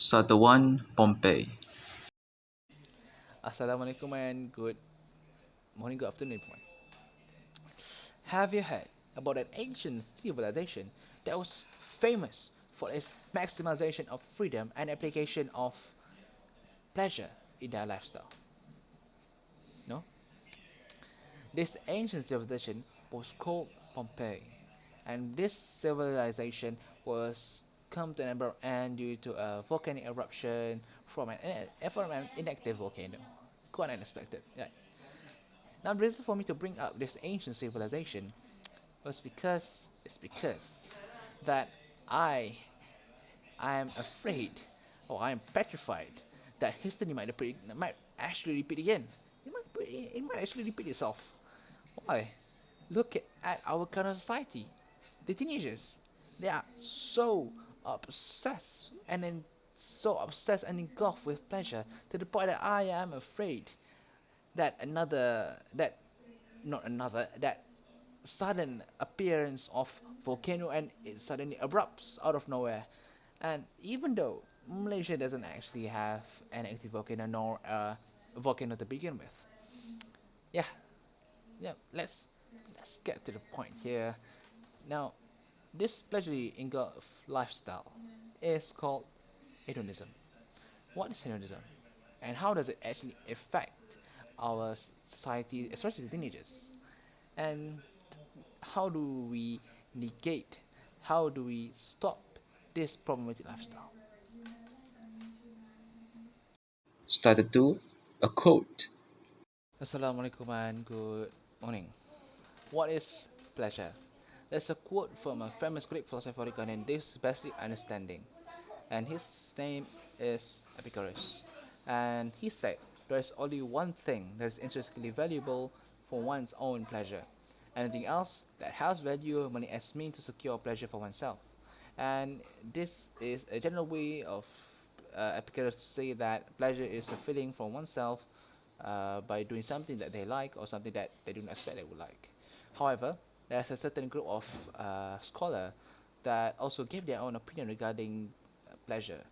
1 Pompeii. Assalamualaikum and good morning, good afternoon, everyone. Have you heard about an ancient civilization that was famous for its maximization of freedom and application of pleasure in their lifestyle? No? This ancient civilization was called Pompeii, and this civilization was come to an abrupt end due to a volcanic eruption from an inactive volcano. Quite unexpected. Yeah. Now, the reason for me to bring up this ancient civilization was because that I I am afraid or I am petrified that history might actually repeat again. It might actually repeat itself. Why? Look at our current society. The teenagers, they are so obsessed and engulfed with pleasure to the point that I am afraid that another that not another that sudden appearance of volcano and it suddenly erupts out of nowhere. And even though Malaysia doesn't actually have an active volcano nor a volcano to begin with, yeah, yeah, let's get to the point here. Now, this pleasure engulfed lifestyle is called hedonism. What is hedonism, and how does it actually affect our society, especially the teenagers? And how do we negate, how do we stop this problematic lifestyle? Starter 2 A quote. Assalamualaikum and good morning. What is pleasure? There's a quote from a famous Greek philosopher regarding this basic understanding, and his name is Epicurus. And he said, there is only one thing that is intrinsically valuable for one's own pleasure. Anything else that has value only as means to secure pleasure for oneself. And this is a general way of Epicurus to say that pleasure is a feeling for oneself by doing something that they like or something that they do not expect they would like. However, there's a certain group of scholar that also give their own opinion regarding pleasure,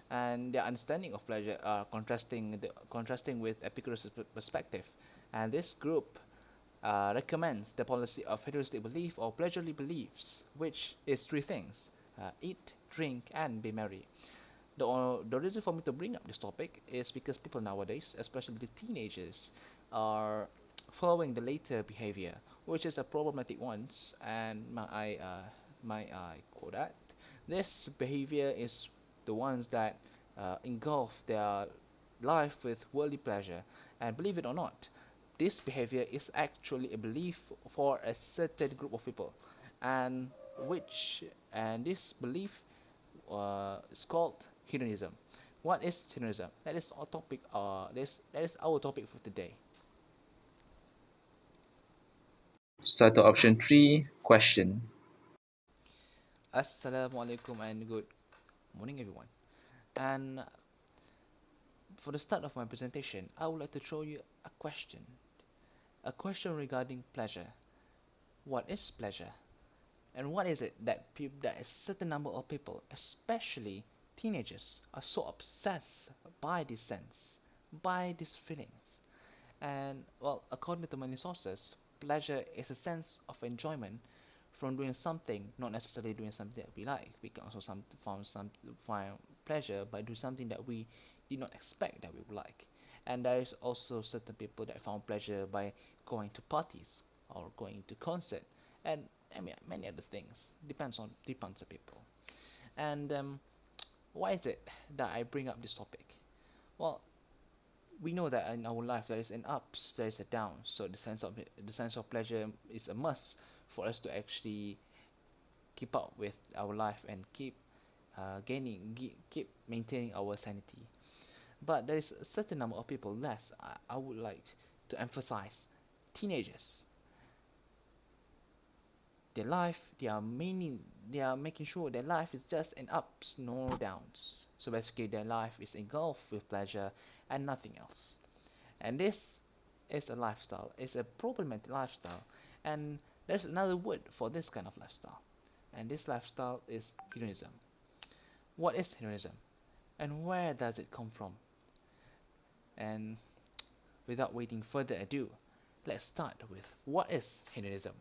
and their understanding of pleasure are contrasting with Epicurus' perspective. And this group recommends the policy of hedonistic belief or pleasurely beliefs, which is three things: eat, drink, and be merry. The reason for me to bring up this topic is because people nowadays, especially the teenagers, are following the later behavior, which is a problematic one. And my I quote that this behavior is the ones that engulf their life with worldly pleasure, and believe it or not, this behavior is actually a belief for a certain group of people, and which and this belief is called hedonism. What is hedonism? That is our topic. That is our topic for today. Starter option 3 Question. Assalamualaikum and good morning, everyone. And for the start of my presentation, I would like to throw you a question regarding pleasure. What is pleasure? And what is it that a certain number of people, especially teenagers, are so obsessed by this sense, by these feelings? And well, according to many sources, pleasure is a sense of enjoyment from doing something, not necessarily doing something that we like. We can also find pleasure by doing something that we did not expect that we would like. And there is also certain people that found pleasure by going to parties or going to concert, and I mean many other things. Depends on people. And why is it that I bring up this topic? Well, we know that in our life there is an ups, there is a down. So the sense of pleasure is a must for us to actually keep up with our life and keep maintaining our sanity. But there is a certain number of people, less I would like to emphasize, teenagers. Their life, they are making sure their life is just an ups, no downs. So basically, their life is engulfed with pleasure and nothing else. And this is a lifestyle. It's a problematic lifestyle. And there's another word for this kind of lifestyle. And this lifestyle is hedonism. What is hedonism? And where does it come from? And without waiting further ado, let's start with what is hedonism?